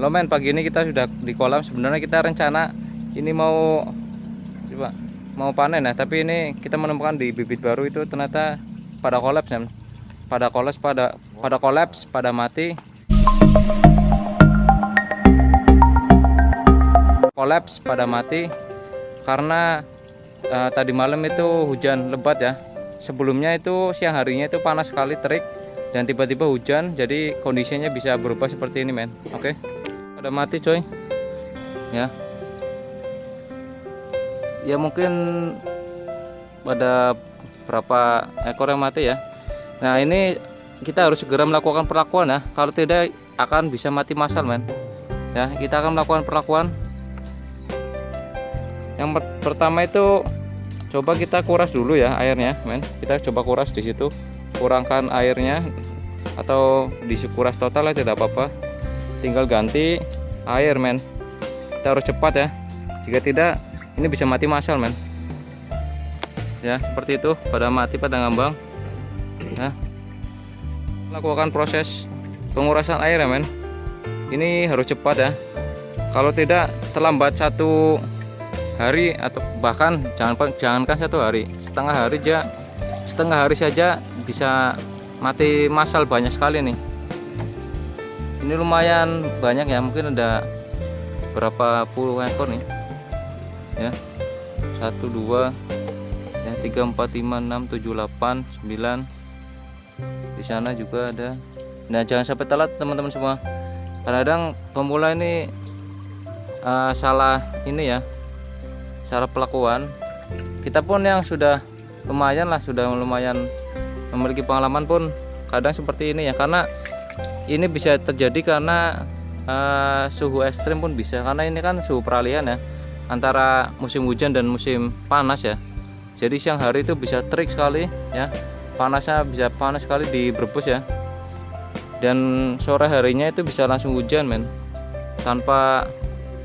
Lo men, pagi ini kita sudah di kolam. Sebenarnya kita rencana ini mau coba mau panen ya, tapi ini kita menemukan di bibit baru itu ternyata pada kolaps ya. Pada kolaps, pada mati. Kolaps pada mati karena tadi malam itu hujan lebat ya. Sebelumnya itu siang harinya itu panas sekali, terik, dan tiba-tiba hujan, jadi kondisinya bisa berubah seperti ini men. Oke, pada mati coy ya. Ya mungkin pada berapa ekor yang mati ya. Nah ini kita harus segera melakukan perlakuan ya, kalau tidak akan bisa mati massal men ya. Kita akan melakukan perlakuan. Yang pertama itu coba kita kuras dulu ya airnya men. Kita coba kuras di situ, kurangkan airnya atau dikuras total ya, tidak apa-apa, tinggal ganti air men. Kita harus cepat ya, jika tidak ini bisa mati massal men ya. Seperti itu, pada mati, pada ngambang ya. Lakukan proses pengurasan air ya men. Ini harus cepat ya, kalau tidak terlambat 1 hari atau bahkan jangankan 1 hari, setengah hari saja bisa mati massal banyak sekali nih. Ini lumayan banyak ya, mungkin ada berapa puluh ekor nih ya. 1 2 ya, 3 4 5 6 7 8 9. Di sana juga ada. Nah jangan sampai telat teman-teman semua. Kadang pemula ini salah ini ya, salah pelakuan. Kita pun yang sudah lumayan memiliki pengalaman pun kadang seperti ini ya, karena ini bisa terjadi karena suhu ekstrim pun bisa, karena ini kan suhu peralihan ya antara musim hujan dan musim panas ya. Jadi siang hari itu bisa terik sekali ya, panasnya bisa panas sekali di Brebes ya, dan sore harinya itu bisa langsung hujan men, tanpa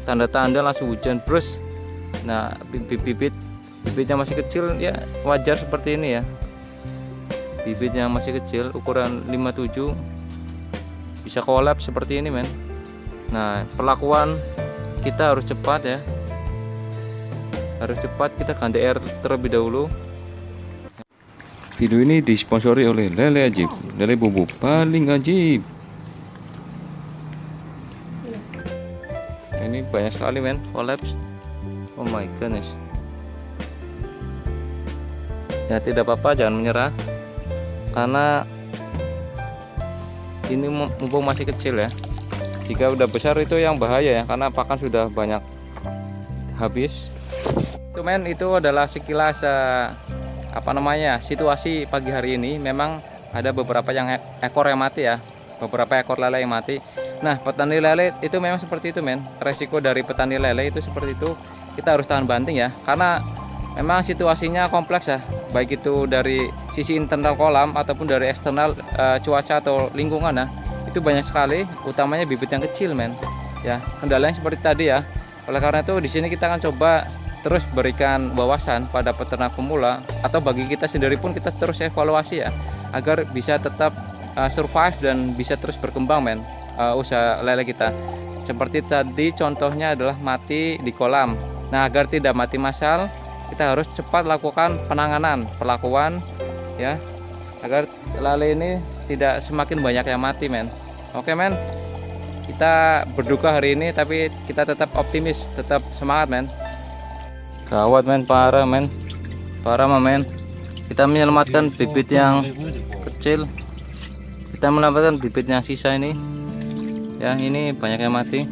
tanda-tanda langsung hujan terus. Nah bibitnya masih kecil ya, wajar seperti ini ya. Bibitnya masih kecil, ukuran 57, bisa kolaps seperti ini men. Nah perlakuan kita harus cepat ya, harus cepat. Kita ganti air terlebih dahulu. Video ini disponsori oleh Lele Ajib, lele bubuk paling ajib. Ini banyak sekali men, kolaps. Oh my goodness ya. Tidak apa-apa, jangan menyerah, karena ini mumpung masih kecil ya. Jika udah besar itu yang bahaya ya, karena pakan sudah banyak habis. Itu men, itu adalah sekilas situasi pagi hari ini. Memang ada beberapa ekor yang mati ya, beberapa ekor lele yang mati. Nah petani lele itu memang seperti itu men, resiko dari petani lele itu seperti itu. Kita harus tahan banting ya, karena memang situasinya kompleks ya, baik itu dari sisi internal kolam ataupun dari eksternal cuaca atau lingkungan ya. Itu banyak sekali, utamanya bibit yang kecil men ya. Kendalanya seperti tadi ya. Oleh karena itu di sini kita akan coba terus berikan wawasan pada peternak pemula, atau bagi kita sendiri pun kita terus evaluasi ya, agar bisa tetap survive dan bisa terus berkembang men, usaha lele kita. Seperti tadi contohnya adalah mati di kolam. Nah agar tidak mati massal, kita harus cepat lakukan penanganan, perlakuan ya, agar lele ini tidak semakin banyak yang mati men. Oke men, kita berduka hari ini tapi kita tetap optimis, tetap semangat men. Gawat men, parah men, parah men. Kita menyelamatkan bibit yang kecil, kita menyelamatkan bibit yang sisa ini ya. Ini banyak yang mati,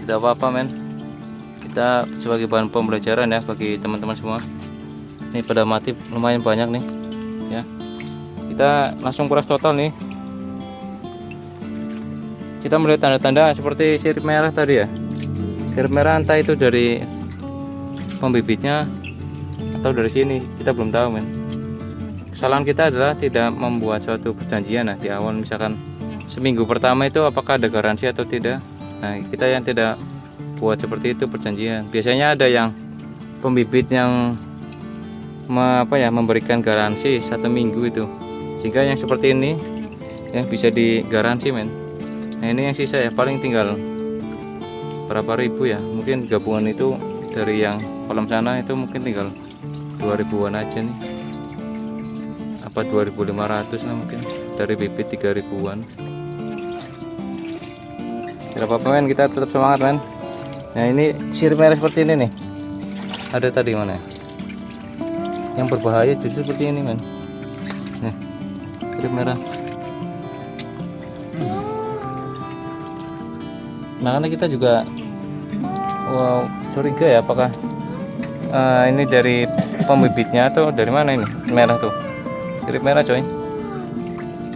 tidak apa-apa men. Kita sebagai bahan pembelajaran ya bagi teman-teman semua. Ini pada mati lumayan banyak nih ya. Kita langsung kuras total nih. Kita melihat tanda-tanda seperti sirip merah tadi ya. Sirip merah entah itu dari pembibitnya atau dari sini, kita belum tahu men. Kesalahan kita adalah tidak membuat suatu perjanjian di awal, misalkan seminggu pertama itu apakah ada garansi atau tidak. Nah kita yang tidak buat seperti itu perjanjian. Biasanya ada yang pembibit yang memberikan garansi 1 minggu itu. Jika yang seperti ini ya, bisa digaransi men. Nah ini yang sisa ya, paling tinggal berapa ribu ya, mungkin gabungan itu dari yang kolam sana itu mungkin tinggal 2000-an aja nih, apa 2500 lah mungkin, dari bibit 3000-an. Tidak apa-apa men, kita tetap semangat men. Nah ini sirip merah seperti ini nih, ada tadi mana ya? Yang berbahaya justru seperti ini men. Nah, sirip merah. Nah karena kita juga curiga ya, apakah ini dari pembibitnya atau dari mana ini merah tuh, sirip merah coy.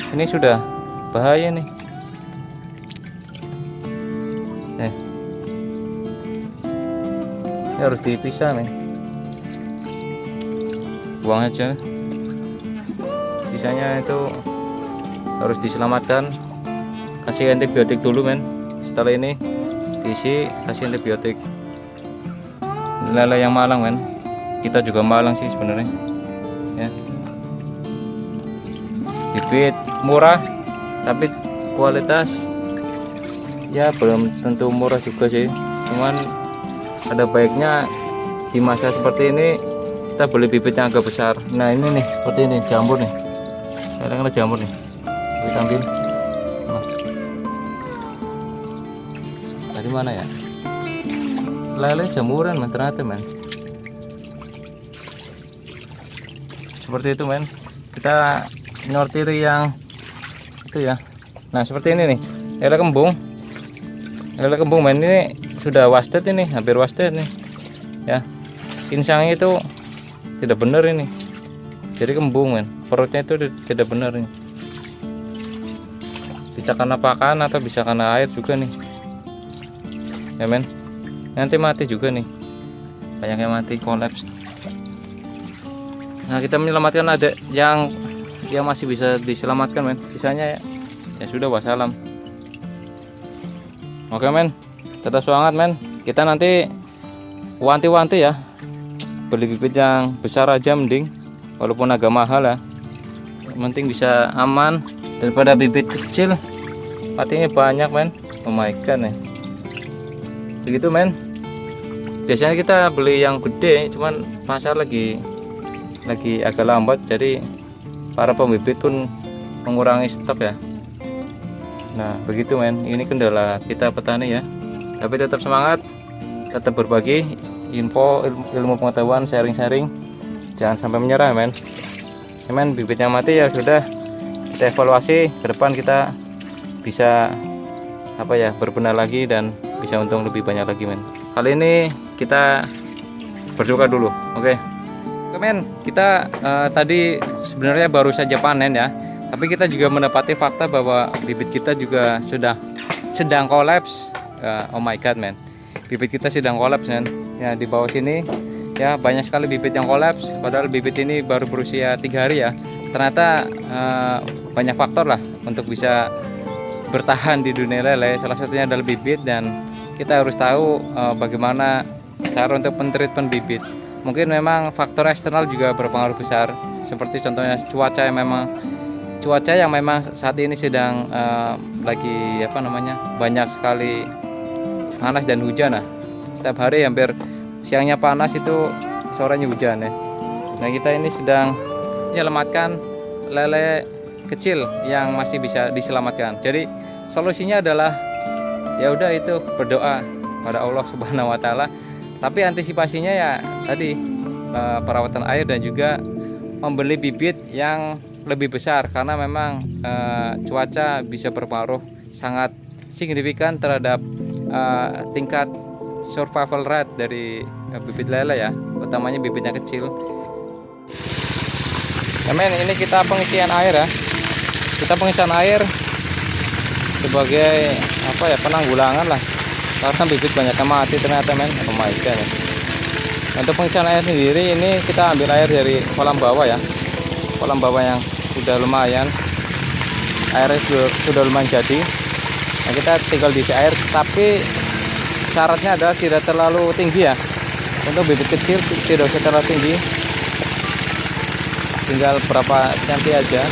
Ini sudah bahaya nih. Ini harus dipisah nih, buang aja, sisanya itu harus diselamatkan. Kasih antibiotik dulu men, setelah ini diisi kasih antibiotik. Lele yang malang men, kita juga malang sih sebenarnya ya. Bibit murah tapi kualitas ya belum tentu murah juga sih, cuman ada baiknya di masa seperti ini kita beli bibit yang agak besar. Nah ini nih seperti ini, jamur nih, sekarang ada jamur nih, kita ambil. Nah. Dari mana ya, lele jamuran men, ternyata men. Seperti itu men, kita nyortiri yang itu ya. Nah seperti ini nih, lele kembung. Lele kembung men, ini sudah wasted, ini hampir wasted nih ya. Insangnya itu tidak benar ini, jadi kembung men, perutnya itu tidak benar nih. Bisa karena pakan atau bisa karena air juga nih ya men. Nanti mati juga nih, banyak yang mati, kolaps. Nah kita menyelamatkan ada yang masih bisa diselamatkan men, sisanya ya sudah wassalam. Oke men, tetap semangat men. Kita nanti wanti-wanti ya, beli bibit yang besar aja mending, walaupun agak mahal ya, yang penting bisa aman daripada bibit kecil patinya banyak men. Oh my god nih, begitu men. Biasanya kita beli yang gede, cuman pasar lagi agak lambat, jadi para pembibit pun mengurangi stok ya. Nah begitu men, ini kendala kita petani ya. Tapi tetap semangat, tetap berbagi info, ilmu pengetahuan, sharing-sharing, jangan sampai menyerah men. Ya, men, bibitnya mati ya sudah, kita evaluasi ke depan, kita bisa apa ya, berbenah lagi dan bisa untung lebih banyak lagi men. Kali ini kita berduka dulu, oke. Oke men, kita tadi sebenarnya baru saja panen ya, tapi kita juga mendapati fakta bahwa bibit kita juga sedang kolaps. Oh my god man, bibit kita sedang kolaps men. Ya di bawah sini ya banyak sekali bibit yang kolaps, padahal bibit ini baru berusia 3 hari ya. Ternyata banyak faktor lah untuk bisa bertahan di dunia lele, salah satunya adalah bibit, dan kita harus tahu bagaimana cara untuk mentreatment bibit. Mungkin memang faktor eksternal juga berpengaruh besar, seperti contohnya cuaca yang memang saat ini sedang lagi apa namanya, banyak sekali panas dan hujan. Nah setiap hari hampir siangnya panas, itu sorenya hujan ya. Nah kita ini sedang menyelamatkan lele kecil yang masih bisa diselamatkan. Jadi solusinya adalah ya udah itu, berdoa pada Allah Subhanahu wa taala. Tapi antisipasinya ya tadi perawatan air dan juga membeli bibit yang lebih besar, karena memang cuaca bisa berpengaruh sangat signifikan terhadap tingkat survival rate dari bibit lele ya, utamanya bibitnya kecil. Nah, men, ini kita pengisian air ya. Kita pengisian air sebagai apa ya, penanggulangan lah, karena bibit banyak yang mati ternyata men. Oh my god ya. Untuk pengisian air sendiri ini kita ambil air dari kolam bawah ya, kolam bawah yang sudah lumayan, airnya sudah lumayan jadi. Nah kita tinggal diisi air, tapi syaratnya adalah tidak terlalu tinggi ya. Untuk bibit kecil tidak usah terlalu tinggi, tinggal berapa cm aja.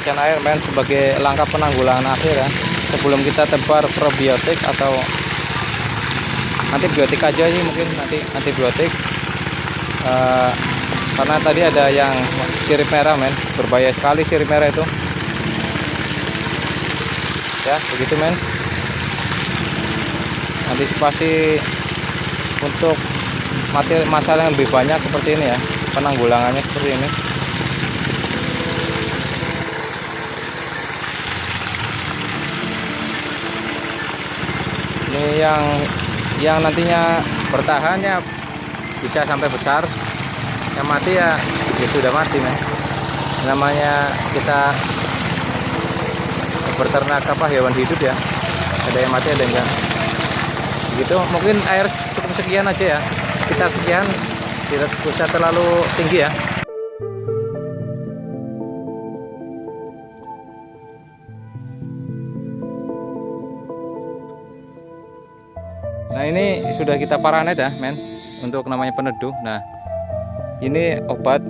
pengisian air men sebagai langkah penanggulangan akhir ya, sebelum kita tebar probiotik atau antibiotik aja sih, mungkin nanti antibiotik. Karena tadi ada yang sirip merah men, berbahaya sekali sirip merah itu ya, begitu men. Antisipasi untuk masalah yang lebih banyak seperti ini ya, penanggulangannya seperti ini. Ini yang nantinya bertahan ya bisa sampai besar, yang mati ya sudah mati men. Namanya kita berternak hewan hidup ya, ada yang mati ada yang enggak gitu. Mungkin air cukup sekian aja ya, kita sekian, tidak usah terlalu tinggi ya. Nah ini sudah kita paranet ya men, untuk namanya peneduh. Nah ini obat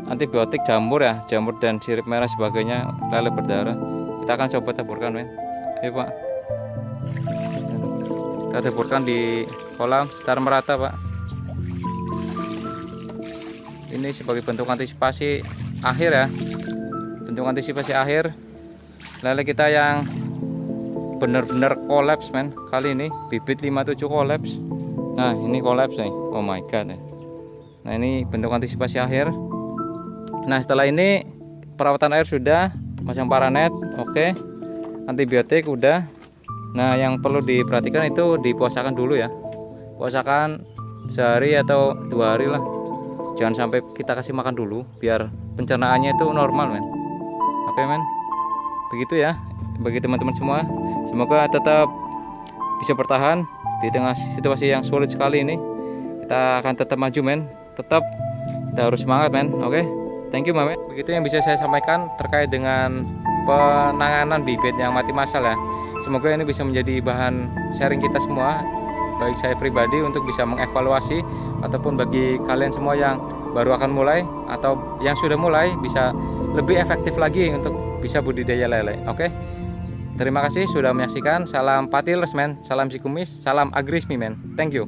antibiotik jamur ya, jamur dan sirip merah sebagainya, lele berdarah. Kita akan coba taburkan men. Ayo pak, kita taburkan di kolam secara merata pak. Ini sebagai bentuk antisipasi akhir ya, bentuk antisipasi akhir lele kita yang benar-benar kolaps men. Kali ini bibit 57 kolaps. Nah ini kolaps nih, oh my god. Nah ini bentuk antisipasi akhir. Nah setelah ini perawatan air sudah, masang paranet oke, antibiotik udah. Nah yang perlu diperhatikan itu dipuasakan dulu ya, puasakan sehari atau 2 hari lah, jangan sampai kita kasih makan dulu biar pencernaannya itu normal men. Oke men, begitu ya bagi teman-teman semua. Semoga tetap bisa bertahan di tengah situasi yang sulit sekali ini. Kita akan tetap maju men, tetap kita harus semangat men. Oke, thank you men. Begitu yang bisa saya sampaikan terkait dengan penanganan bibit yang mati massal ya. Semoga ini bisa menjadi bahan sharing kita semua, baik saya pribadi untuk bisa mengevaluasi, ataupun bagi kalian semua yang baru akan mulai atau yang sudah mulai bisa lebih efektif lagi untuk bisa budidaya lele. Oke, terima kasih sudah menyaksikan. Salam Patilers men, salam Sikumis, salam Agrismi men. Thank you.